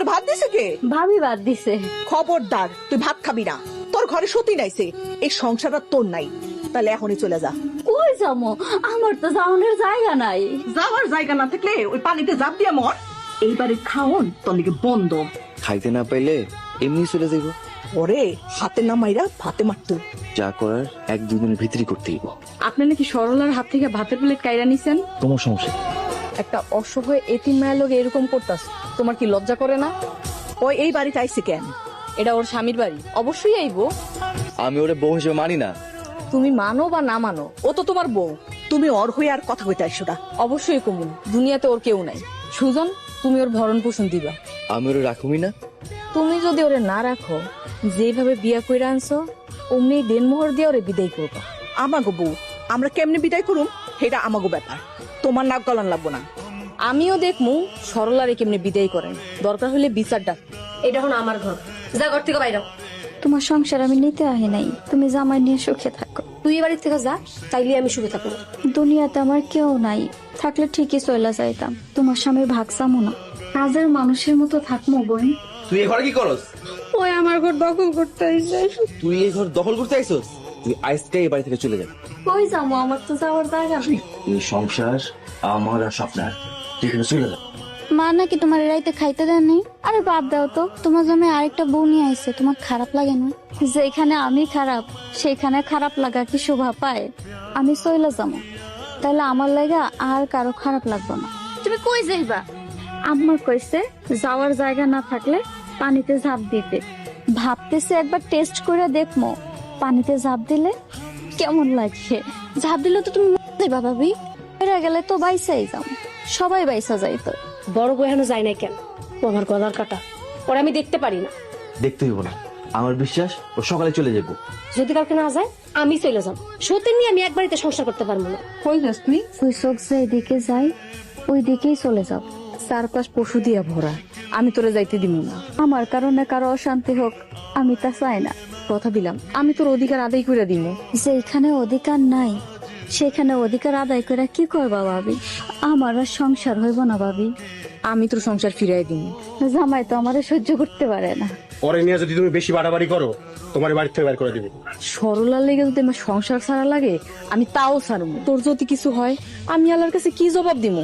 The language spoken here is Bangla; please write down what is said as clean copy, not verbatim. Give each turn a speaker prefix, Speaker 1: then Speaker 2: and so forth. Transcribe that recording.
Speaker 1: তোর ভাত দিছে কে?
Speaker 2: ভাবি বাদ দিছে।
Speaker 1: খবরদার, তুই ভাত খাবি না। তোর ঘরে সতী নাইছে, এই সংসারটা তোর নাই। তাহলে এখনই চলে যা।
Speaker 2: কই যামো? আমার তো যাওয়ানোর জায়গা নাই।
Speaker 1: যাওয়ার জায়গা না থাকলে ওই পানিতে জাপ দিয়া মর। এইবারে খাওন তোর লিগে বন্ধ।
Speaker 3: খাইতে না পাইলে এমনি চলে যাইব।
Speaker 1: ওরে হাতে না মাইরা ভাতে মারতো।
Speaker 3: যা করার এক দুই দিনের ভিতরই করতেই।
Speaker 4: আপনি নাকি সরলার হাত থেকে ভাতের প্লেট কাইরা নিছেন?
Speaker 3: তোমার সমস্যা?
Speaker 4: একটা অসহায় এতিম মায়ের লোক এরকম করতাস, তোমার কি লজ্জা করে না?
Speaker 1: ওই এই বাড়িতে আইছে কেন?
Speaker 4: এটা ওর স্বামীর বাড়ি, অবশ্যই আইবো।
Speaker 3: আমি ওরে বউ হিসেবে মানি না।
Speaker 4: তুমি মানো বা না মানো, ও তো তোমার বউ।
Speaker 1: তুমি ওর হয়ে আর কথা কইতে আইসো না।
Speaker 4: অবশ্যই কমুন, দুনিয়াতে ওর কেউ নাই। সুজন, তুমি ওর ভরণ পোষণ দিবা।
Speaker 3: আমি ওরে রাখুমি না।
Speaker 4: তুমি যদি ওরে না রাখো, যেভাবে বিয়া কইরা আনছো অমনি দেনমোহর দিয়ে ওরে বিদায় করবা।
Speaker 1: আমাগো বউ, আমরা কেমনে বিদায় করুম সেটা আমাগো ব্যাপার। তোমার নাক গলান লাগবো না।
Speaker 4: আমিও দেখমু সরলারে কেমনে বিদায় করেন, দরকার হলে বিচার ডাক।
Speaker 5: এটা হলো আমার ঘর, যা ঘর থেকে বাইরে।
Speaker 2: তোমার সংসার আমি নিতে আহি নাই, তুমি জামাই নিয়ে সুখে থাকো।
Speaker 5: তুই এ বাড়ির থেকে যা, তাইলে আমি সুখে থাকবো।
Speaker 2: দুনিয়াতে আমার কেউ নাই, থাকলে ঠিকই চলে যাইতাম। তোমার স্বামীর ভাগ চামো না, কাজের মানুষের মতো থাকবো বোন।
Speaker 3: তুই এই ঘরে কি করস?
Speaker 5: ওই আমার ঘর দখল করতে আইছে।
Speaker 3: তুই এই ঘর দখল করতে আইছস? তুই আজকে এই বাড়ি থেকে চলে যাবি।
Speaker 2: কই যাবো? আমার তো যাওয়ার জায়গা নেই।
Speaker 3: এই সংসার আমার আর স্বপ্নার, তুই এখানে চলে যা।
Speaker 2: মা নাকি তোমার রাইতে খাইতে দেন নাই? আরে বাদ দাও তো, তোমার জন্য আরেকটা বউ নিয়ে আইছে, তোমার খারাপ লাগে না? যেখানে আমি খারাপ সেখানে খারাপ লাগা কি শোভা পায়? আমি চলে যাবো, তাহলে আমার লাগা আর কারো খারাপ লাগবে না।
Speaker 5: তুমি কই যাইবা?
Speaker 2: আম্মা কইছে যাওয়ার জায়গা না থাকলে পানিতে ঝাঁপ দিতে। ভাবতেছে একবার টেস্ট করে দেখমো পানিতে ঝাঁপ দিলে কেমন লাগে। ঝাঁপ দিলে তো তুমি মরে যাইবা ভাবি, বেড়ে গেলে তো বাইসাই যাও, সবাই বাইসা যাইতো।
Speaker 5: বড় বউ এখনো যায় নাই কেন? ও আমার গলার কাটা, ওরা আমি দেখতে পারি না।
Speaker 3: দেখতে হইব না, আমার বিশ্বাস ও সকালে চলে যাবো।
Speaker 5: যদি কাউকে না যায় আমি চলে যাব। সত্যি নিয়ে আমি এক বাড়িতে সংসার করতে পারবো না।
Speaker 4: কই যাস তুই?
Speaker 2: ওই চোখ যেদিকে যাই ওই দিকেই চলে যাও।
Speaker 4: চারপাশ পশু দিয়া ভরা, আমি তোরে যাইতে দিব না।
Speaker 2: আমার কারণে কারো অশান্তি হোক আমি তা চাই না।
Speaker 4: কথা দিলাম, আমি তোর অধিকার আদায় করে দিব।
Speaker 2: যেখানে অধিকার নাই সেখানে অধিকার আদায় করে কি করবা ভাবি? আমার আর সংসার হইব না ভাবি।
Speaker 4: আমি তোর সংসার ফিরাই দিব।
Speaker 2: জামাই তো আমারে সহ্য করতে পারে না।
Speaker 6: পরে নিয়ে যদি তুমি বেশি বাড়াবাড়ি করো, তোমার বাড়ি থেকে বের করে দিবে।
Speaker 4: সরলার লেগে যদি আমার সংসার ছাড়া লাগে আমি তাও ছাড়বো। তোর যদি কিছু হয় আমি আল্লাহর কাছে কি জবাব দিব?